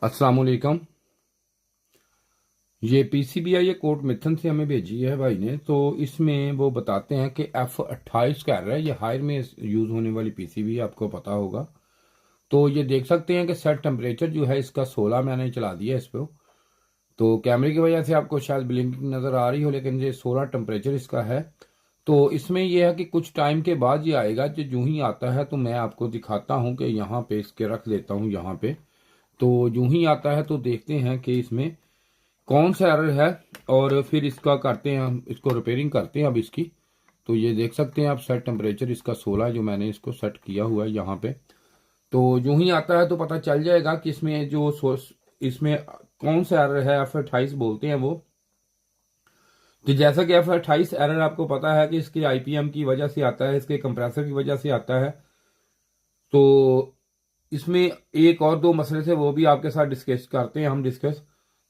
अस्सलाम वालेकुम। ये पीसीबीआई कोर्ट मिथन से हमें भेजी है भाई ने। तो इसमें वो बताते हैं कि F28 का है, ये हायर में यूज़ होने वाली पीसीबी आपको पता होगा। तो ये देख सकते हैं कि सेट टेम्परेचर जो है इसका 16 मैंने चला दिया इस पर। तो कैमरे की वजह से आपको शायद ब्लिंकिंग नज़र आ रही हो, लेकिन ये 16 टेम्परेचर इसका है। तो इसमें यह है कि कुछ टाइम के बाद ये आएगा, जो ही आता है तो मैं आपको दिखाता हूँ कि यहाँ पे इसके रख देता हूँ यहाँ पे। तो जो ही आता है तो देखते हैं कि इसमें कौन सा एरर है और फिर इसका करते हैं, हम इसको रिपेयरिंग करते हैं अब इसकी। तो ये देख सकते हैं आप, सेट टेम्परेचर इसका 16 जो मैंने इसको सेट किया हुआ है यहाँ पे। तो जो ही आता है तो पता चल जाएगा कि इसमें जो सोर्स, इसमें कौन सा एरर है। F28 बोलते हैं वो। तो जैसा कि F28 एरर आपको पता है कि इसके आईपीएम की वजह से आता है, इसके कंप्रेसर की वजह से आता है। तो इसमें एक और दो मसले थे, वो भी आपके साथ डिस्कस करते हैं हम डिस्कस।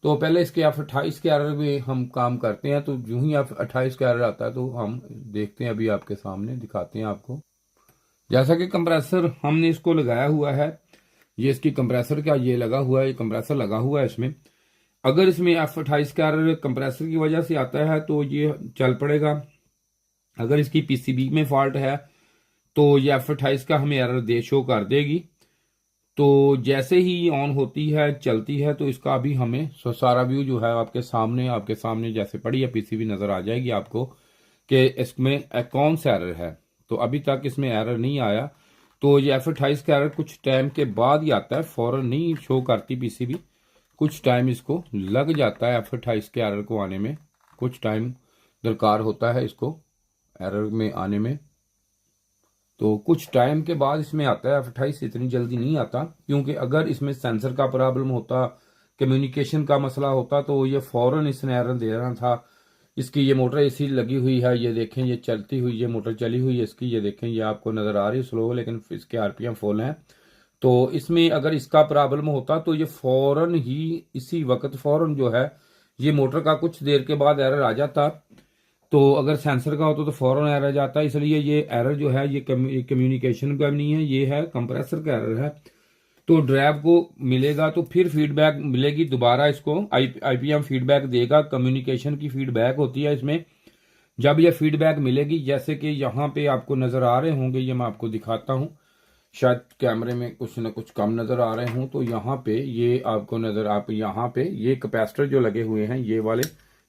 तो पहले इसके F28 के एरर में हम काम करते हैं। तो जो ही F28 का एरर आता है तो हम देखते हैं, अभी आपके सामने दिखाते हैं आपको। जैसा कि कंप्रेसर हमने इसको लगाया हुआ है, ये इसकी कंप्रेसर का ये लगा हुआ है, ये कंप्रेसर लगा हुआ है इसमें। अगर इसमें F28 का एरर कंप्रेसर की वजह से आता है तो ये चल पड़ेगा। अगर इसकी पीसीबी में फॉल्ट है तो ये F28 का हमें एरर दे शो कर देगी। तो जैसे ही ऑन होती है, चलती है, तो इसका अभी हमें सारा व्यू जो है आपके सामने जैसे पड़ी है पीसीबी नजर आ जाएगी आपको कि इसमें कौन सा एरर है। तो अभी तक इसमें एरर नहीं आया। तो ये F28 का एरर कुछ टाइम के बाद ही आता है, फौरन नहीं शो करती पीसीबी। कुछ टाइम इसको लग जाता है F28 के एरर को आने में, कुछ टाइम दरकार होता है इसको एरर में आने में। तो कुछ टाइम के बाद इसमें आता है F28, इतनी जल्दी नहीं आता, क्योंकि अगर इसमें सेंसर का प्रॉब्लम होता, कम्युनिकेशन का मसला होता, तो ये फौरन इसने एरर दे रहा था। इसकी ये मोटर एसी लगी हुई है, ये देखें, ये चलती हुई, ये मोटर चली हुई है इसकी, ये देखें, ये आपको नज़र आ रही है स्लो, लेकिन इसके आरपीएम फुल हैं। तो इसमें अगर इसका प्रॉब्लम होता तो ये फौरन ही इसी वक्त फौरन जो है ये मोटर का कुछ देर के बाद एरर आ जाता। तो अगर सेंसर का होता तो फौरन एरर जाता। इसलिए ये एरर जो है ये कम्युनिकेशन का नहीं है, ये है कंप्रेसर का एरर है। तो ड्राइव को मिलेगा तो फिर फीडबैक मिलेगी दोबारा, इसको आईपीएम फीडबैक देगा, कम्युनिकेशन की फीडबैक होती है इसमें। जब ये फीडबैक मिलेगी, जैसे कि यहाँ पे आपको नजर आ रहे होंगे, ये मैं आपको दिखाता हूँ, शायद कैमरे में कुछ ना कुछ कम नजर आ रहे हों। तो यहाँ पे ये आपको नजर, आप यहाँ पे ये कैपेसिटर जो लगे हुए हैं ये वाले,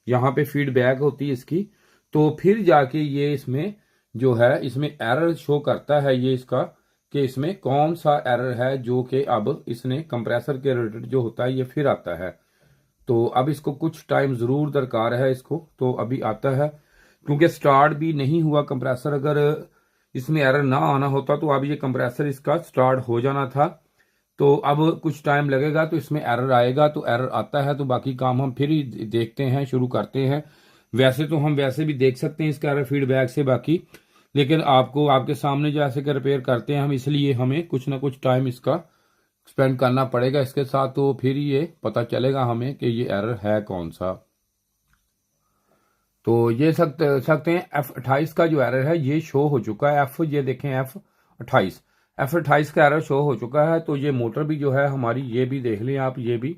यहाँ पे फीडबैक होती है इसकी। तो फिर जाके ये इसमें जो है इसमें एरर शो करता है ये इसका, कि इसमें कौन सा एरर है, जो कि अब इसने कंप्रेसर के रिलेटेड जो होता है ये फिर आता है। तो अब इसको कुछ टाइम जरूर दरकार है इसको, तो अभी आता है, क्योंकि स्टार्ट भी नहीं हुआ कंप्रेसर। अगर इसमें एरर ना आना होता तो अब ये कंप्रेसर इसका स्टार्ट हो जाना था। तो अब कुछ टाइम लगेगा, तो इसमें एरर आएगा। तो एरर आता है तो बाकी काम हम फिर ही देखते हैं, शुरू करते हैं। वैसे तो हम वैसे भी देख सकते हैं इसका एरर फीडबैक से बाकी, लेकिन आपको आपके सामने जैसे कि रिपेयर करते हैं हम, इसलिए हमें कुछ ना कुछ टाइम इसका स्पेंड करना पड़ेगा इसके साथ। तो फिर ये पता चलेगा हमें कि ये एरर है कौन सा। तो ये सकते हैं F28 का जो एरर है ये शो हो चुका है। ये देखें F28 का एरर शो हो चुका है। तो ये मोटर भी जो है हमारी, ये भी देख लें आप, ये भी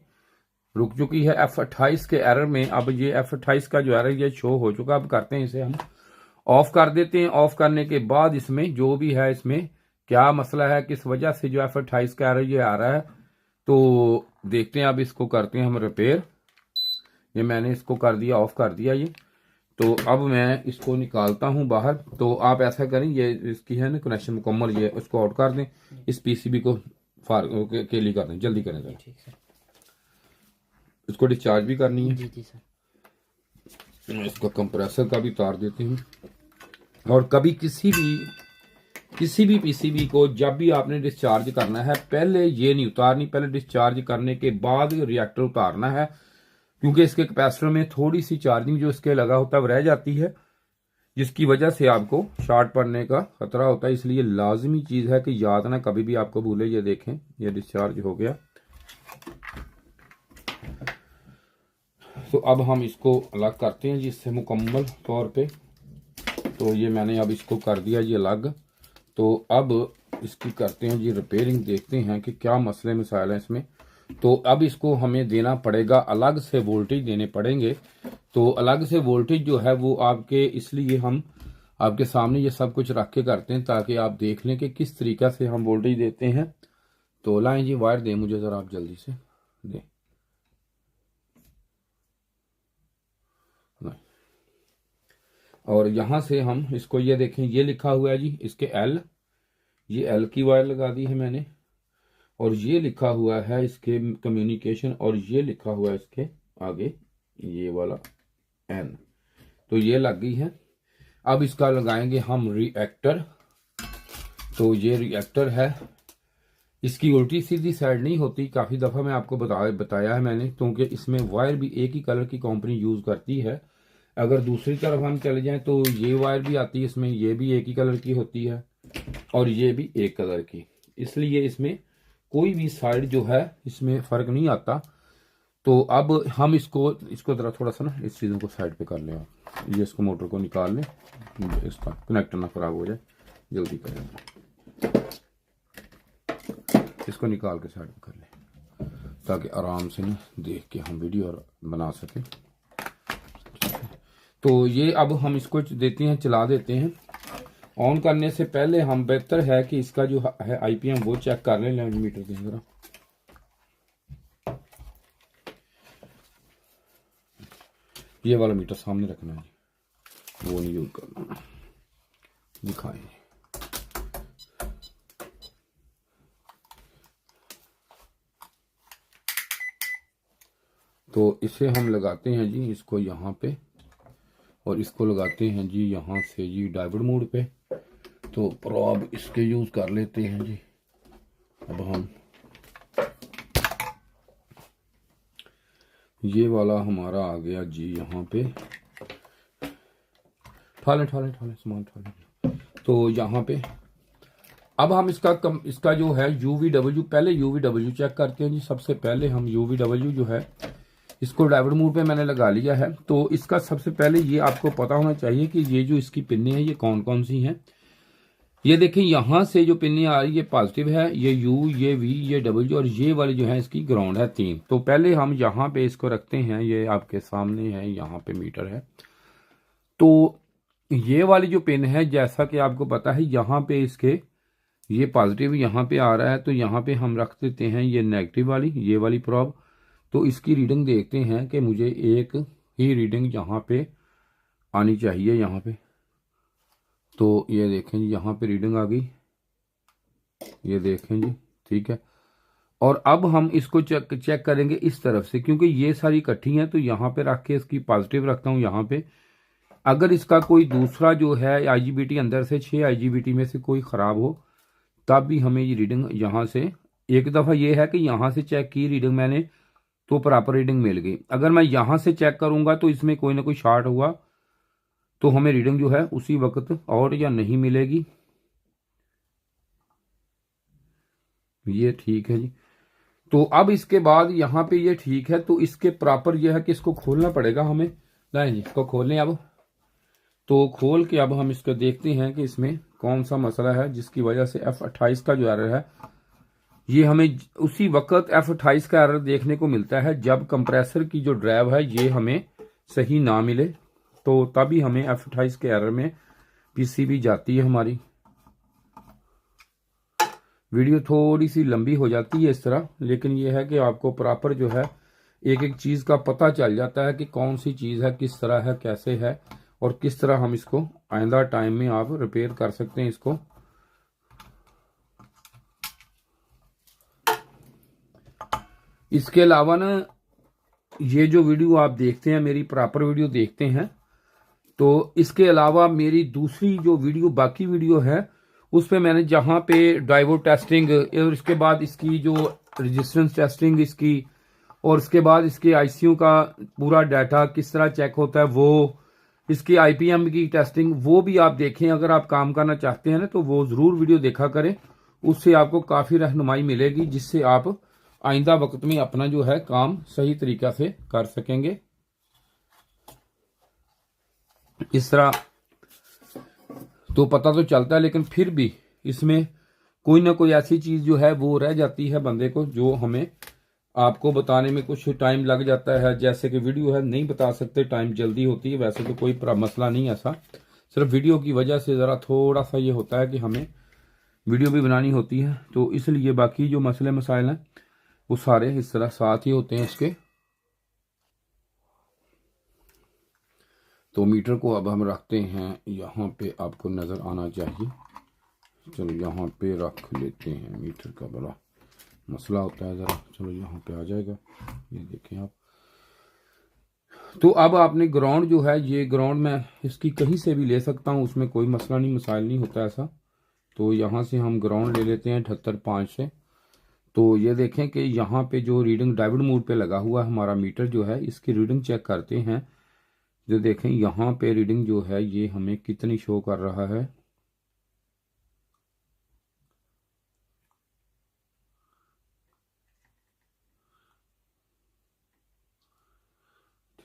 रुक चुकी है F28 के एरर में। अब ये F28 का जो एरर ये शो हो चुका। अब करते हैं इसे हम ऑफ कर देते हैं। ऑफ करने के बाद इसमें जो भी है, इसमें क्या मसला है, किस वजह से जो F28 का एरर ये आ रहा है, तो देखते हैं। अब इसको करते हैं हम रिपेयर। ये मैंने इसको कर दिया, ऑफ कर दिया ये। तो अब मैं इसको निकालता हूं बाहर। तो आप ऐसा करें, ये इसकी है ना कनेक्शन मुकम्मल, ये उसको आउट कर दें, इस पीसीबी को के लिए कर दें, जल्दी करें सर। ठीक सर। इसको डिस्चार्ज भी करनी है। जी जी सर। मैं इसको कंप्रेसर का भी उतार देती हूँ। और कभी किसी भी पीसीबी को जब भी आपने डिस्चार्ज करना है, पहले ये नहीं उतारनी, पहले डिस्चार्ज करने के बाद रिएक्टर उतारना है, क्योंकि इसके कैपेसिटर में थोड़ी सी चार्जिंग जो इसके लगा होता है वो रह जाती है, जिसकी वजह से आपको शॉर्ट पड़ने का खतरा होता है। इसलिए लाजमी चीज है कि याद ना कभी भी आपको भूले। ये देखें, ये डिस्चार्ज हो गया। तो अब हम इसको अलग करते हैं जिससे मुकम्मल तौर पे। तो ये मैंने अब इसको कर दिया ये अलग। तो अब इसकी करते हैं जी रिपेयरिंग, देखते हैं कि क्या मसले मसाइल हैं इसमें। तो अब इसको हमें देना पड़ेगा, अलग से वोल्टेज देने पड़ेंगे। तो अलग से वोल्टेज जो है वो आपके, इसलिए हम आपके सामने ये सब कुछ रख के करते हैं ताकि आप देख लें कि किस तरीका से हम वोल्टेज देते हैं। तो लाएं जी, वायर दें मुझे ज़रा, आप जल्दी से दें। और यहाँ से हम इसको, ये देखें, ये लिखा हुआ है जी इसके L, ये L की वायर लगा दी है मैंने। और ये लिखा हुआ है इसके कम्युनिकेशन, और ये लिखा हुआ है इसके आगे ये वाला N। तो ये लग गई है। अब इसका लगाएंगे हम रिएक्टर। तो ये रिएक्टर है, इसकी उल्टी सीधी साइड नहीं होती, काफ़ी दफ़ा मैं आपको बताया है मैंने, क्योंकि इसमें वायर भी एक ही कलर की कंपनी यूज़ करती है। अगर दूसरी तरफ हम चले जाएं तो ये वायर भी आती है इसमें, ये भी एक ही कलर की होती है और ये भी एक कलर की, इसलिए इसमें कोई भी साइड जो है इसमें फ़र्क नहीं आता। तो अब हम इसको ज़रा थोड़ा सा ना इस चीज़ों को साइड पे कर लें आप, ये इसको मोटर को निकाल लें, इसका कनेक्टर ना ख़राब हो जाए, जल्दी करें, इसको निकाल के साइड पे कर लें ताकि आराम से ना देख के हम वीडियो बना सकें। तो ये अब हम इसको देते हैं, चला देते हैं। ऑन करने से पहले हम, बेहतर है कि इसका जो है आईपीएम वो चेक कर लें। मीटर दें जरा, ये वाला मीटर सामने रखना है, वो नहीं यूज करना, दिखाएं। तो इसे हम लगाते हैं जी इसको यहाँ पे, और इसको लगाते हैं जी यहाँ से जी डायोड मोड पे। तो प्रोब इसके यूज कर लेते हैं जी। अब हम ये वाला हमारा आ गया जी यहाँ पे, ठाले सामान ठाले। तो यहाँ पे अब हम इसका जो है UVW, पहले UVW चेक करते हैं जी। सबसे पहले हम UVW जो है इसको डायोड मोड पे मैंने लगा लिया है। तो इसका सबसे पहले ये आपको पता होना चाहिए कि ये जो इसकी पिन्ने हैं ये कौन कौन सी हैं। ये देखें, यहाँ से जो पिन्ने आ रही है पॉजिटिव है, ये U, ये V, ये W, और ये वाली जो है इसकी ग्राउंड है 3। तो पहले हम यहाँ पे इसको रखते हैं, ये आपके सामने है, यहाँ पे मीटर है। तो ये वाली जो पिन है, जैसा कि आपको पता है, यहाँ पे इसके ये पॉजिटिव यहाँ पे आ रहा है, तो यहाँ पे हम रख देते हैं ये नेगेटिव वाली, ये वाली प्रोब। तो इसकी रीडिंग देखते हैं कि मुझे एक ही रीडिंग यहाँ पे आनी चाहिए, यहाँ पे। तो ये देखें जी, यहाँ पे रीडिंग आ गई, ये देखें जी, ठीक है। और अब हम इसको चेक करेंगे इस तरफ से, क्योंकि ये सारी इकट्ठी हैं। तो यहाँ पे रख के इसकी पॉजिटिव रखता हूँ यहाँ पे। अगर इसका कोई दूसरा जो है IGBT अंदर से 6 IGBT में से कोई ख़राब हो, तब भी हमें ये रीडिंग यहाँ से, एक दफ़ा ये है कि यहाँ से चेक की रीडिंग मैंने तो प्रॉपर रीडिंग मिल गई। अगर मैं यहाँ से चेक करूँगा तो इसमें कोई ना कोई शॉर्ट हुआ तो हमें रीडिंग जो है उसी वक्त और या नहीं मिलेगी। ये ठीक है जी। तो अब इसके बाद यहाँ पे ये ठीक है, तो इसके प्रॉपर ये है कि इसको खोलना पड़ेगा हमें। लाएं जी, इसको खोल लें अब। तो खोल के अब हम इसको देखते हैं कि इसमें कौन सा मसला है जिसकी वजह से F28 का जो एरर है, ये हमें उसी वक्त F28 का एरर देखने को मिलता है जब कंप्रेसर की जो ड्राइव है ये हमें सही ना मिले। तो तभी हमें F28 के एरर में PCB जाती है हमारी। वीडियो थोड़ी सी लंबी हो जाती है इस तरह, लेकिन यह है कि आपको प्रॉपर जो है एक एक चीज़ का पता चल जाता है कि कौन सी चीज़ है, किस तरह है, कैसे है, और किस तरह हम इसको आइंदा टाइम में आप रिपेयर कर सकते हैं इसको। इसके अलावा ना, ये जो वीडियो आप देखते हैं, मेरी प्रॉपर वीडियो देखते हैं, तो इसके अलावा मेरी दूसरी जो वीडियो, बाकी वीडियो है, उस पे मैंने जहाँ पे डायोड टेस्टिंग और इसके बाद इसकी जो रेजिस्टेंस टेस्टिंग इसकी, और इसके बाद इसके आईसीयू का पूरा डाटा किस तरह चेक होता है, वो इसकी IPM की टेस्टिंग, वो भी आप देखें। अगर आप काम करना चाहते हैं ना तो वो ज़रूर वीडियो देखा करें, उससे आपको काफ़ी रहनुमाई मिलेगी, जिससे आप आइंदा वक्त में अपना जो है काम सही तरीका से कर सकेंगे। इस तरह तो पता तो चलता है, लेकिन फिर भी इसमें कोई ना कोई ऐसी चीज़ जो है वो रह जाती है बंदे को, जो हमें आपको बताने में कुछ टाइम लग जाता है, जैसे कि वीडियो है नहीं बता सकते, टाइम जल्दी होती है, वैसे तो कोई मसला नहीं ऐसा, सिर्फ वीडियो की वजह से ज़रा थोड़ा सा ये होता है कि हमें वीडियो भी बनानी होती है, तो इसलिए बाकी जो मसले मसाइल हैं वो सारे इस तरह साथ ही होते हैं इसके। तो मीटर को अब हम रखते हैं यहाँ पे, आपको नज़र आना चाहिए। चलो यहाँ पे रख लेते हैं, मीटर का बड़ा मसला होता है ज़रा। चलो यहाँ पे आ जाएगा, ये देखें आप। तो अब आपने ग्राउंड जो है, ये ग्राउंड मैं इसकी कहीं से भी ले सकता हूँ, उसमें कोई मसला नहीं, मसाइल नहीं होता ऐसा। तो यहाँ से हम ग्राउंड ले लेते हैं 78.5 से। तो ये देखें कि यहाँ पे जो रीडिंग डायोड मोड पे लगा हुआ है हमारा मीटर जो है, इसकी रीडिंग चेक करते हैं। जो देखें यहाँ पे रीडिंग जो है ये हमें कितनी शो कर रहा है।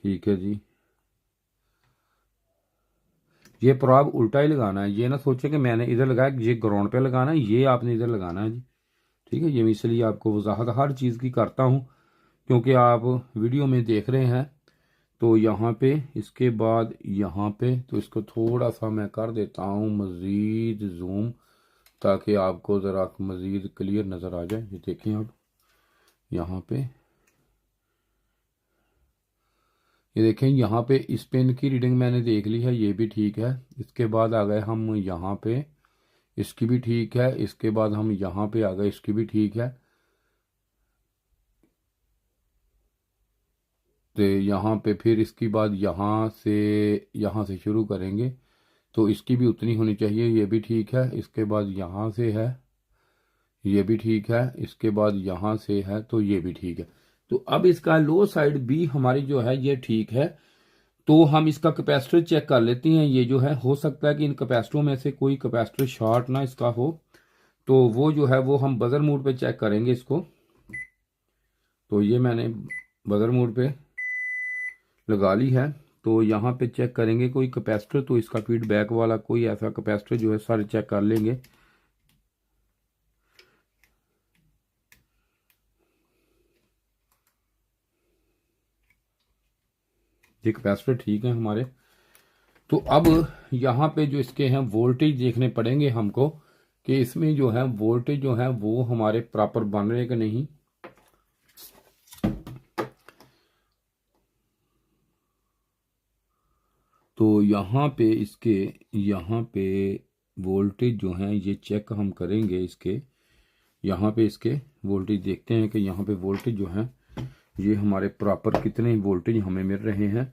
ठीक है जी, ये प्रॉब उल्टा ही लगाना है, ये ना सोचे कि मैंने इधर लगाया, ये ग्राउंड पे लगाना है, ये आपने इधर लगाना है जी। ठीक है, ये मैं इसलिए आपको वजाहत हर चीज़ की करता हूँ क्योंकि आप वीडियो में देख रहे हैं। तो यहाँ पे इसके बाद यहाँ पे, तो इसको थोड़ा सा मैं कर देता हूँ मज़ीद जूम, ताकि आपको ज़रा मज़ीद क्लियर नज़र आ जाए। ये देखें आप यहाँ पे, ये देखें यहाँ पे इस पेन की रीडिंग मैंने देख ली है, ये भी ठीक है। इसके बाद आ गए हम यहाँ पे, इसकी भी ठीक है। इसके बाद हम यहाँ पे आ गए, इसकी भी ठीक है। तो यहाँ पे फिर इसकी बाद यहाँ से शुरू करेंगे, तो इसकी भी उतनी होनी चाहिए, ये भी ठीक है। इसके बाद यहाँ से है, ये भी ठीक है। इसके बाद यहाँ से है, तो ये भी ठीक है। तो अब इसका लो साइड भी हमारी जो है ये ठीक है। तो हम इसका कैपेसिटर चेक कर लेते हैं। ये जो है, हो सकता है कि इन कैपेसिटरों में से कोई कैपेसिटर शॉर्ट ना इसका हो, तो वो जो है वो हम बजर मोड पे चेक करेंगे इसको। तो ये मैंने बजर मोड पे लगा ली है। तो यहाँ पे चेक करेंगे कोई कैपेसिटर, तो इसका फीडबैक वाला कोई ऐसा कैपेसिटर जो है सारे चेक कर लेंगे। ये कैपेसिटर ठीक है हमारे। तो अब यहाँ पे जो इसके हैं वोल्टेज देखने पड़ेंगे हमको कि इसमें जो है वोल्टेज जो है वो हमारे प्रॉपर बन रहे कि नहीं। तो यहाँ पे इसके, यहाँ पे वोल्टेज जो है ये चेक हम करेंगे इसके। यहाँ पे इसके वोल्टेज देखते हैं कि यहाँ पे वोल्टेज जो है ये हमारे प्रॉपर कितने वोल्टेज हमें मिल रहे हैं।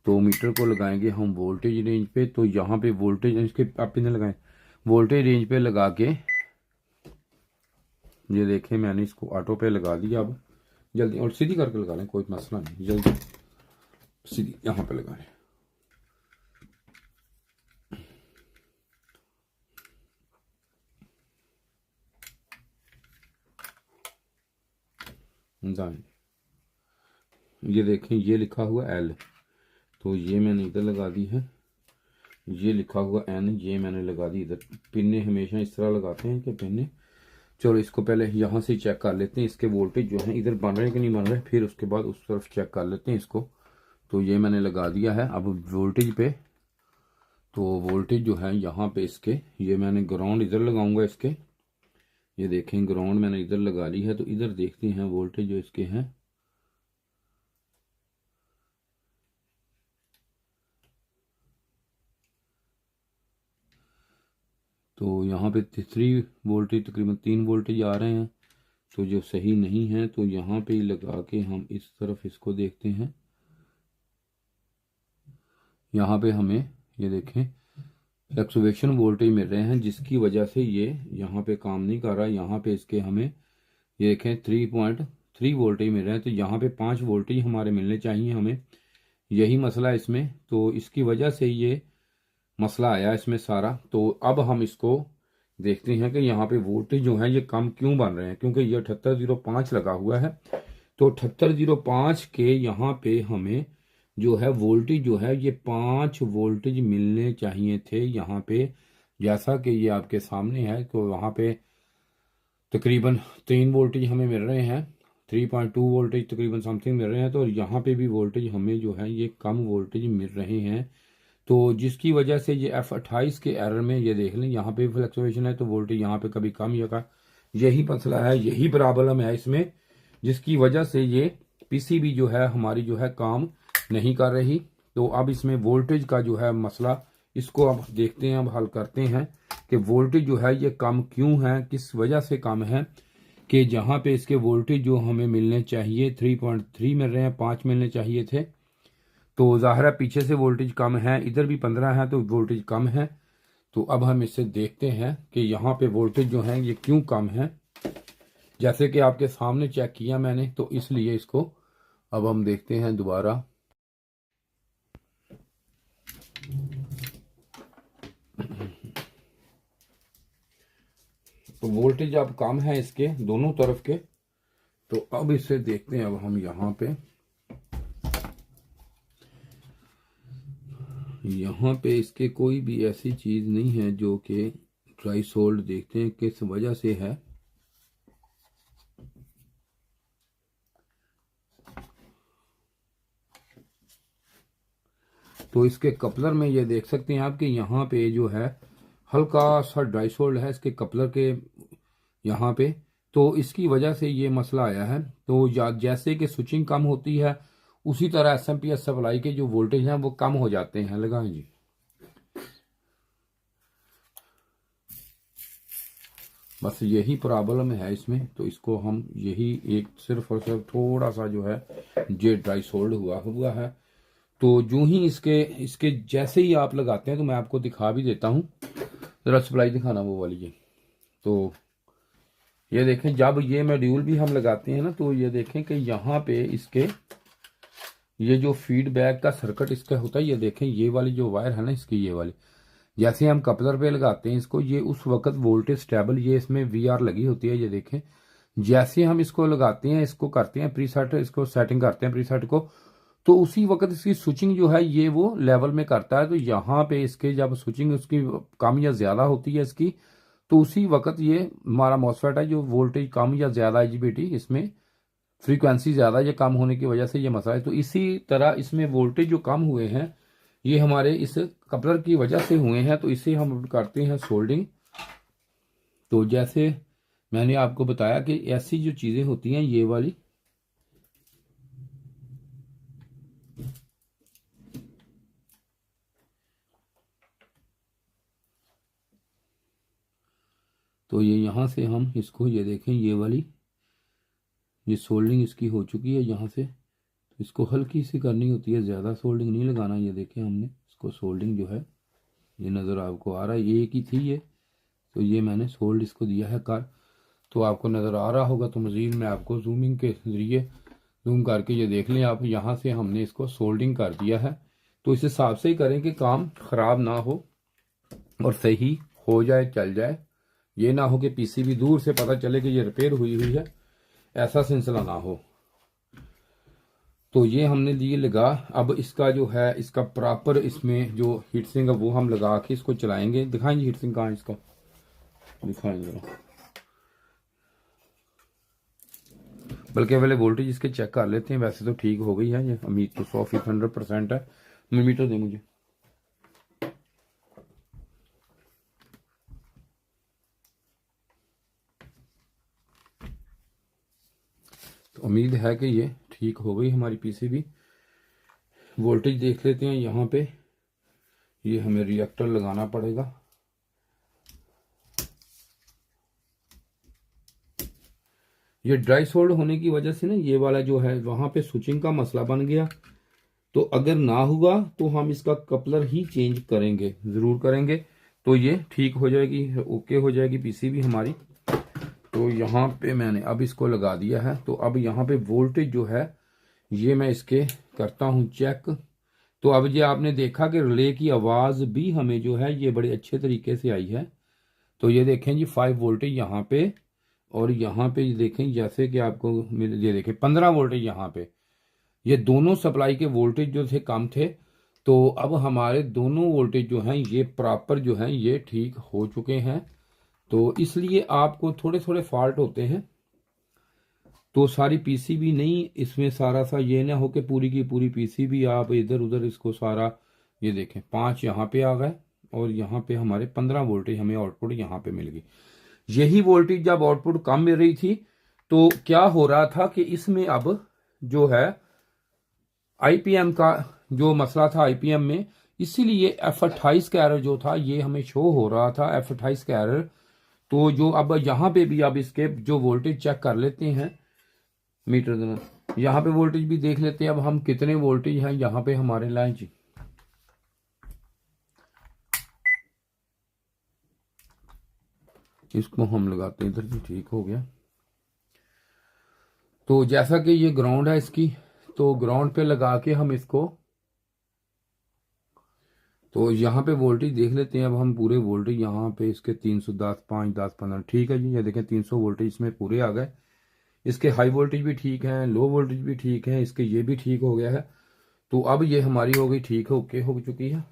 तो मीटर को लगाएंगे हम वोल्टेज रेंज पे। तो यहाँ पे वोल्टेज इसके आप इन्हें लगाएं, वोल्टेज रेंज पे लगा के, ये देखें मैंने इसको ऑटो पे लगा दिया। अब जल्दी और सीधी करके लगा लें, कोई मसला नहीं, जल्दी सीधी यहाँ पे लगा लें। ये देखें ये लिखा हुआ एल, तो ये मैंने इधर लगा दी है। ये लिखा हुआ एन, ये मैंने लगा दी इधर। पिन्ने हमेशा इस तरह लगाते हैं कि पिन्ने। चलो इसको पहले यहाँ से चेक कर लेते हैं इसके वोल्टेज जो है इधर बन रहे हैं कि नहीं बन रहे, फिर उसके बाद उस तरफ चेक कर लेते हैं इसको। तो ये मैंने लगा दिया है। अब वोल्टेज पे, तो वोल्टेज जो है यहाँ पे इसके, ये मैंने ग्राउंड इधर लगाऊंगा इसके। ये देखें ग्राउंड मैंने इधर लगा ली है। तो इधर देखते हैं वोल्टेज जो इसके हैं। तो यहाँ पे 3 वोल्टेज, तकरीबन 3 वोल्टेज आ रहे हैं, तो जो सही नहीं है। तो यहाँ पे लगा के हम इस तरफ इसको देखते हैं। यहाँ पे हमें ये देखें फ्लक्चुएशन वोल्टेज मिल रहे हैं, जिसकी वजह से ये यहाँ पे काम नहीं कर रहा। यहाँ पे इसके हमें ये देखें 3.3 वोल्टेज मिल रहे हैं। तो यहाँ पे 5 वोल्टेज हमारे मिलने चाहिए हमें, यही मसला है इसमें। तो इसकी वजह से ये मसला आया इसमें सारा। तो अब हम इसको देखते हैं कि यहाँ पे वोल्टेज जो है ये कम क्यों बन रहे हैं, क्योंकि ये 7805 लगा हुआ है। तो 7805 के यहाँ पे हमें जो है वोल्टेज जो है ये 5 वोल्टेज मिलने चाहिए थे यहाँ पे, जैसा कि ये आपके सामने है। तो वहाँ पे तकरीबन 3 वोल्टेज हमें मिल रहे हैं। 3.2 वोल्टेज तकरीबन समथिंग मिल रहे हैं। तो यहाँ पे भी वोल्टेज हमें जो है ये कम वोल्टेज मिल रहे हैं, तो जिसकी वजह से ये F28 के एरर में ये देख लें यहाँ पे फ्लक्चुएशन है, तो वोल्टेज यहाँ पे कभी कम या का, यही मसला है, यही प्रॉब्लम है इसमें, जिसकी वजह से ये पीसीबी जो है हमारी जो है काम नहीं कर रही। तो अब इसमें वोल्टेज का जो है मसला, इसको अब देखते हैं, अब हल करते हैं कि वोल्टेज जो है ये कम क्यों है, किस वजह से कम है, कि जहाँ पे इसके वोल्टेज जो हमें मिलने चाहिए 3.3 मिल रहे हैं, 5 मिलने चाहिए थे। तो ज़ाहिर है पीछे से वोल्टेज कम है, इधर भी 15 है तो वोल्टेज कम है। तो अब हम इससे देखते हैं कि यहाँ पे वोल्टेज जो है ये क्यों कम है। जैसे कि आपके सामने चेक किया मैंने, तो इसलिए इसको अब हम देखते हैं दोबारा। तो वोल्टेज अब कम है इसके दोनों तरफ के। तो अब इसे देखते हैं, अब हम यहाँ पे इसके कोई भी ऐसी चीज नहीं है जो कि ड्राई सोल्ड, देखते हैं किस वजह से है। तो इसके कपलर में ये देख सकते हैं आप कि यहाँ पे जो है हल्का सा ड्राई सोल्ड है इसके कपलर के यहाँ पे, तो इसकी वजह से ये मसला आया है। तो जैसे कि स्विचिंग कम होती है, उसी तरह एसएमपीएस सप्लाई के जो वोल्टेज हैं वो कम हो जाते हैं। लगाएं जी। बस यही प्रॉब्लम है इसमें। तो इसको हम यही एक सिर्फ और सिर्फ थोड़ा सा जो है ये ड्राई सोल्ड हुआ है। तो जो ही इसके जैसे ही आप लगाते हैं, तो मैं आपको दिखा भी देता हूँ, जरा सप्लाई दिखाना वो वाली है। तो ये देखें, जब ये मॉड्यूल भी हम लगाते हैं ना, तो ये देखें कि यहाँ पे इसके ये जो फीडबैक का सर्किट इसका होता है, ये देखें ये वाली जो वायर है ना इसकी, ये वाली जैसे हम कपलर पे लगाते हैं इसको, ये उस वक्त वोल्टेज स्टेबल, ये इसमें वीआर लगी होती है, ये देखें जैसे हम इसको लगाते हैं, इसको करते हैं प्रीसेट, इसको सेटिंग करते हैं प्रीसेट को, तो उसी वक्त इसकी स्विचिंग जो है ये वो लेवल में करता है। तो यहाँ पे इसके जब स्विचिंग उसकी कम या ज्यादा होती है इसकी, तो उसी वक्त ये हमारा मॉसफेट है जो वोल्टेज कम या ज्यादा IGBT, इसमें फ्रीक्वेंसी ज्यादा या कम होने की वजह से ये मसला है। तो इसी तरह इसमें वोल्टेज जो कम हुए हैं ये हमारे इस कपलर की वजह से हुए हैं। तो इसे हम करते हैं सोल्डिंग। तो जैसे मैंने आपको बताया कि ऐसी जो चीजें होती हैं ये वाली, तो ये यहाँ से हम इसको, ये देखें ये वाली, ये सोल्डिंग इसकी हो चुकी है यहाँ से। तो इसको हल्की सी करनी होती है, ज़्यादा सोल्डिंग नहीं लगाना। ये देखें हमने इसको सोल्डिंग जो है, ये नज़र आपको आ रहा है, ये एक ही थी ये, तो ये मैंने सोल्ड इसको दिया है कर, तो आपको नज़र आ रहा होगा। तो मज़ीद मैं आपको जूमिंग के ज़रिए जूम करके ये देख लें आप, यहाँ से हमने इसको सोल्डिंग कर दिया है। तो इस हिसाब से ही करें कि काम ख़राब ना हो और सही हो जाए, चल जाए। ये ना हो कि पीसीबी दूर से पता चले कि ये रिपेयर हुई है, ऐसा सिलसिला ना हो। तो ये हमने दिए लगा। अब इसका जो है इसका प्रॉपर इसमें जो हीट सिंक है वो हम लगा के इसको चलाएंगे। दिखाएंगे हीट सिंक कहाँ, इसका दिखाएंगे जरा, बल्कि पहले वोल्टेज इसके चेक कर लेते हैं। वैसे तो ठीक हो गई है ये, उम्मीद तो 100% है। मीटर दे मुझे। तो उम्मीद है कि ये ठीक हो गई हमारी पीसीबी। वोल्टेज देख लेते हैं यहाँ पे, ये हमें रिएक्टर लगाना पड़ेगा। ये ड्राई सोल्ड होने की वजह से ना ये वाला जो है वहां पे स्विचिंग का मसला बन गया। तो अगर ना हुआ तो हम इसका कपलर ही चेंज करेंगे, जरूर करेंगे, तो ये ठीक हो जाएगी, ओके हो जाएगी पीसीबी हमारी। तो यहाँ पे मैंने अब इसको लगा दिया है। तो अब यहाँ पे वोल्टेज जो है ये मैं इसके करता हूँ चेक। तो अब ये आपने देखा कि रिले की आवाज भी हमें जो है ये बड़े अच्छे तरीके से आई है। तो ये देखें जी 5 वोल्टेज यहाँ पे, और यहाँ पे देखें जैसे कि आपको ये देखें 15 वोल्टेज यहाँ पे, ये दोनों सप्लाई के वोल्टेज जो थे कम थे। तो अब हमारे दोनों वोल्टेज जो हैं ये प्रॉपर जो हैं ये ठीक हो चुके हैं। तो इसलिए आपको थोड़े थोड़े फॉल्ट होते हैं। तो सारी पीसीबी नहीं, इसमें सारा सा ये ना हो कि पूरी की पूरी पीसीबी आप इधर उधर इसको सारा, ये देखें 5 यहाँ पे आ गए और यहाँ पे हमारे 15 वोल्टेज हमें आउटपुट यहाँ पे मिल गई। यही वोल्टेज जब आउटपुट कम मिल रही थी तो क्या हो रहा था कि इसमें अब जो है आईपीएम का जो मसला था आईपीएम में, इसीलिए F28 का एरर जो था ये हमें शो हो रहा था, F28 का एरर। तो जो अब यहाँ पे भी अब इसके जो वोल्टेज चेक कर लेते हैं मीटर देना, यहाँ पे वोल्टेज भी देख लेते हैं अब हम कितने वोल्टेज हैं यहाँ पे हमारे लाइन जी। इसको हम लगाते हैं इधर जी, ठीक हो गया। तो जैसा कि ये ग्राउंड है इसकी, तो ग्राउंड पे लगा के हम इसको, तो यहाँ पे वोल्टेज देख लेते हैं अब हम पूरे वोल्टेज यहाँ पे इसके 310, 5, 10, 15, ठीक है जी। ये देखें 300 वोल्टेज इसमें पूरे आ गए। इसके हाई वोल्टेज भी ठीक है, लो वोल्टेज भी ठीक है, इसके ये भी ठीक हो गया है। तो अब ये हमारी हो गई ठीक है, ओके हो चुकी है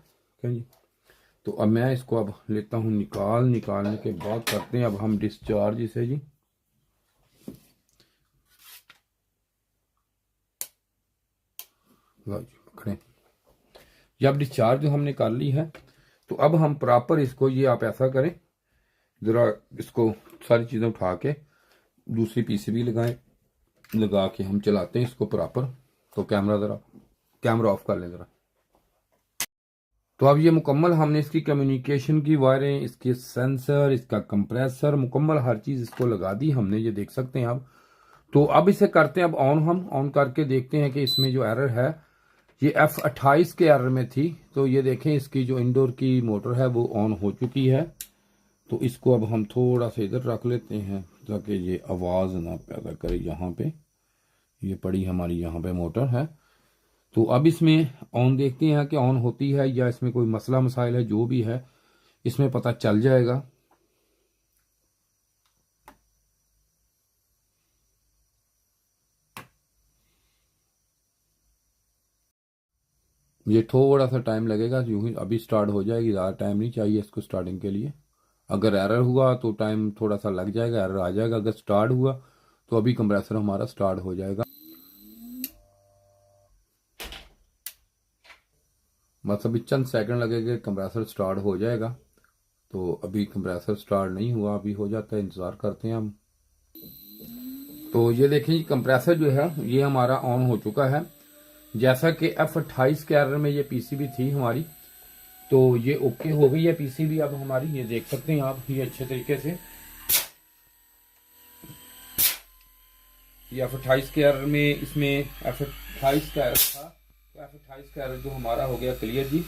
क्या जी। तो अब मैं इसको अब लेता हूँ निकालने के बाद करते हैं अब हम डिस्चार्ज इसे जी। पकड़े, जब डिस्चार्ज हमने कर ली है तो अब हम प्रॉपर इसको, ये आप ऐसा करें ज़रा, इसको सारी चीज़ें उठा के दूसरी पीसीबी लगाएं, लगा के हम चलाते हैं इसको प्रॉपर। तो कैमरा ऑफ कर लें ज़रा। तो अब ये मुकम्मल हमने इसकी कम्युनिकेशन की वायरें, इसके सेंसर, इसका कंप्रेसर, मुकम्मल हर चीज़ इसको लगा दी हमने, ये देख सकते हैं आप। तो अब इसे करते हैं अब ऑन, हम ऑन करके देखते हैं कि इसमें जो एरर है ये F28 के एरर में थी। तो ये देखें इसकी जो इंडोर की मोटर है वो ऑन हो चुकी है। तो इसको अब हम थोड़ा सा इधर रख लेते हैं ताकि ये आवाज़ ना पैदा करे। यहाँ पे ये पड़ी हमारी यहाँ पे मोटर है। तो अब इसमें ऑन देखते हैं कि ऑन होती है या इसमें कोई मसला मसाइल है, जो भी है इसमें पता चल जाएगा। ये थोड़ा सा टाइम लगेगा, यूं ही अभी स्टार्ट हो जाएगी, ज़्यादा टाइम नहीं चाहिए इसको स्टार्टिंग के लिए। अगर एरर हुआ तो टाइम थोड़ा सा लग जाएगा, एरर आ जाएगा। अगर स्टार्ट हुआ तो अभी कंप्रेसर हमारा स्टार्ट हो जाएगा। मतलब चंद सेकंड लगेगा, कंप्रेसर स्टार्ट हो जाएगा। तो अभी कंप्रेसर स्टार्ट नहीं हुआ, अभी हो जाता है, इंतज़ार करते हैं हम। तो ये देखें कंप्रेसर जो है ये हमारा ऑन हो चुका है। जैसा कि F28 के एरर में ये पीसीबी थी हमारी, तो ये ओके हो गई है पीसीबी अब हमारी, ये देख सकते हैं आप ये अच्छे तरीके से। ये F28 के एरर में, इसमें F28 का एरर था, तो F28 का एरर जो हमारा हो गया क्लियर जी।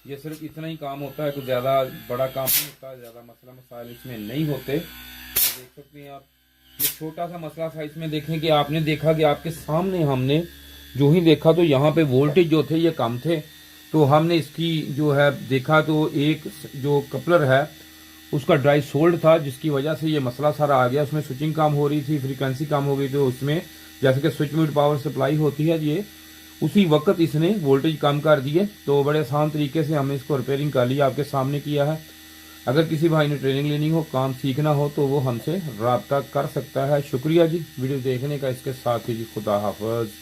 ये सिर्फ इतना ही काम होता है, कुछ ज़्यादा बड़ा काम नहीं होता, ज़्यादा मसला मसाइल इसमें नहीं होते। तो देख सकते हैं आप, ये छोटा सा मसला था इसमें। देखें कि आपने देखा कि आपके सामने हमने जो ही देखा तो यहाँ पे वोल्टेज जो थे ये कम थे। तो हमने इसकी जो है देखा तो एक जो कपलर है उसका ड्राई सोल्ड था, जिसकी वजह से ये मसला सारा आ गया। उसमें स्विचिंग कम हो रही थी, फ्रीक्वेंसी कम हो गई। तो उसमें जैसे कि स्विच मोड पावर सप्लाई होती है, ये उसी वक्त इसने वोल्टेज कम कर दिए। तो बड़े आसान तरीके से हमने इसको रिपेयरिंग कर लिया, आपके सामने किया है। अगर किसी भाई ने ट्रेनिंग लेनी हो, काम सीखना हो, तो वो हमसे रब्ता कर सकता है। शुक्रिया जी वीडियो देखने का। इसके साथ ही जी खुदा हाफिज।